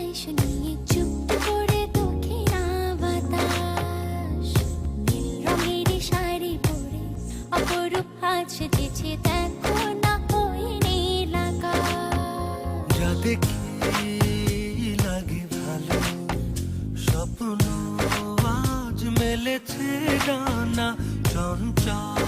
তাই শুনিয়ে চুপ করে দক্ষিণা বাতাস নীল রঙের শাড়ি পরে অপরূপ হাত সেজেছে দেখো না ওই নীল আকাশ। যা দেখি লাগে ভালো স্বপ্ন আজ মেলেছে ডানা চঞ্চল